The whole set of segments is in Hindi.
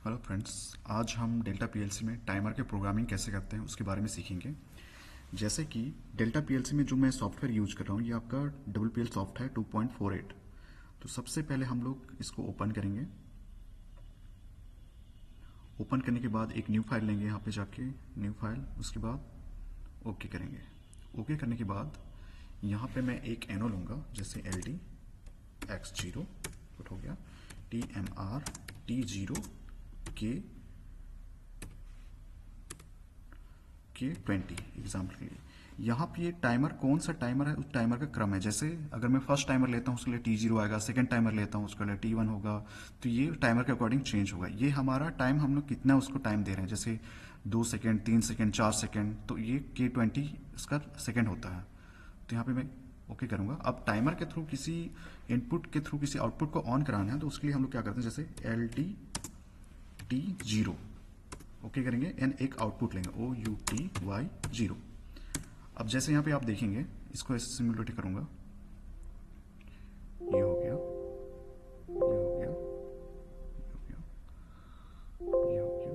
हेलो फ्रेंड्स, आज हम डेल्टा पीएलसी में टाइमर के प्रोग्रामिंग कैसे करते हैं उसके बारे में सीखेंगे। जैसे कि डेल्टा पीएलसी में जो मैं सॉफ्टवेयर यूज कर रहा हूँ ये आपका WPL सॉफ्ट है 2.48। तो सबसे पहले हम लोग इसको ओपन करेंगे। ओपन करने के बाद एक न्यू फाइल लेंगे, यहाँ पे जाके न्यू फाइल, उसके बाद ओके करेंगे। ओके करने के बाद यहाँ पे मैं एक एनो लूँगा, जैसे LD X0 पुट हो गया, TMR T0 के 20 एग्जाम्पल के लिए। यहाँ पे ये टाइमर कौन सा टाइमर है उस टाइमर का क्रम है। जैसे अगर मैं फर्स्ट टाइमर लेता हूँ उसके लिए T0 आएगा, सेकंड टाइमर लेता हूँ उसके लिए T1 होगा, तो ये टाइमर के अकॉर्डिंग चेंज होगा। ये हमारा टाइम हम लोग कितना उसको टाइम दे रहे हैं, जैसे 2 सेकेंड, 3 सेकेंड, 4 सेकेंड, तो ये K20 इसका सेकेंड होता है। तो यहाँ पे मैं ओके करूँगा। अब टाइमर के थ्रू किसी इनपुट के थ्रू किसी आउटपुट को ऑन कराना है तो उसके लिए हम लोग क्या करते हैं, जैसे LD T0 ओके करेंगे एंड एक आउटपुट लेंगे OUTY0। अब जैसे यहाँ पे आप देखेंगे, इसको ऐसे सिमुलेट करूंगा, ये हो गया, ये हो गया, ये हो गया, ये हो गया,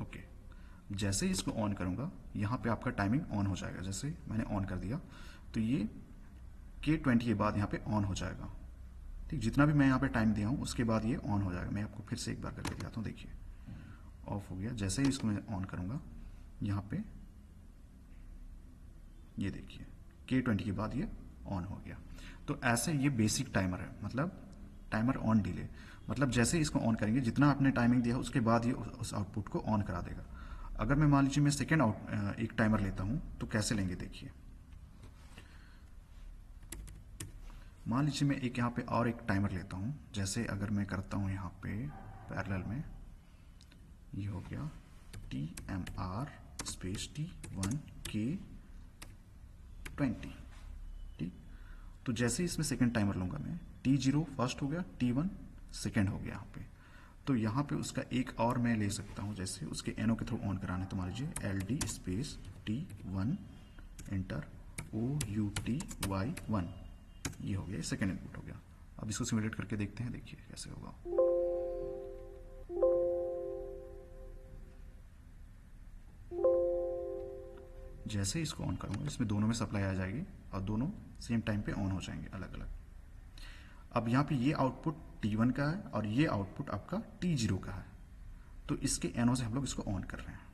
ओके। जैसे ही इसको ऑन करूंगा यहाँ पे आपका टाइमिंग ऑन हो जाएगा। जैसे मैंने ऑन कर दिया तो ये K20 के बाद यहाँ पे ऑन हो जाएगा। ठीक, जितना भी मैं यहाँ पे टाइम दिया हूँ उसके बाद ये ऑन हो जाएगा। मैं आपको फिर से एक बार करके दिखाता हूँ, देखिए ऑफ हो गया। जैसे ही इसको मैं ऑन करूंगा यहाँ पे ये देखिए K20 के बाद ये ऑन हो गया। तो ऐसे ये बेसिक टाइमर है, मतलब टाइमर ऑन डिले, मतलब जैसे ही इसको ऑन करेंगे जितना आपने टाइमिंग दिया उसके बाद ये उस आउटपुट को ऑन करा देगा। अगर मैं मान लीजिए मैं सेकेंड एक टाइमर लेता हूँ तो कैसे लेंगे, देखिए। मान लीजिए मैं एक यहाँ पे और एक टाइमर लेता हूँ, जैसे अगर मैं करता हूँ यहाँ पे पैरेलल में, ये हो गया TMR स्पेस T1 K20। ठीक, तो जैसे इसमें सेकंड टाइमर लूंगा मैं, T0 फर्स्ट हो गया, T1 सेकंड हो गया यहाँ पे। तो यहाँ पे उसका एक और मैं ले सकता हूँ, जैसे उसके एनो के थ्रू ऑन कराना है तो मान लीजिए LD space T1 enter OUTY1, ये हो गया, सेकंड इनपुट हो गया। अब इसको सिमुलेट करके देखते हैं, देखिए कैसे होगा। जैसे ही इसको ऑन करूंगा इसमें दोनों में सप्लाई आ जाएगी और दोनों सेम टाइम पे ऑन हो जाएंगे अलग अलग। अब यहाँ पे ये आउटपुट T1 का है और ये आउटपुट आपका T0 का है, तो इसके एनो से हम लोग इसको ऑन कर रहे हैं।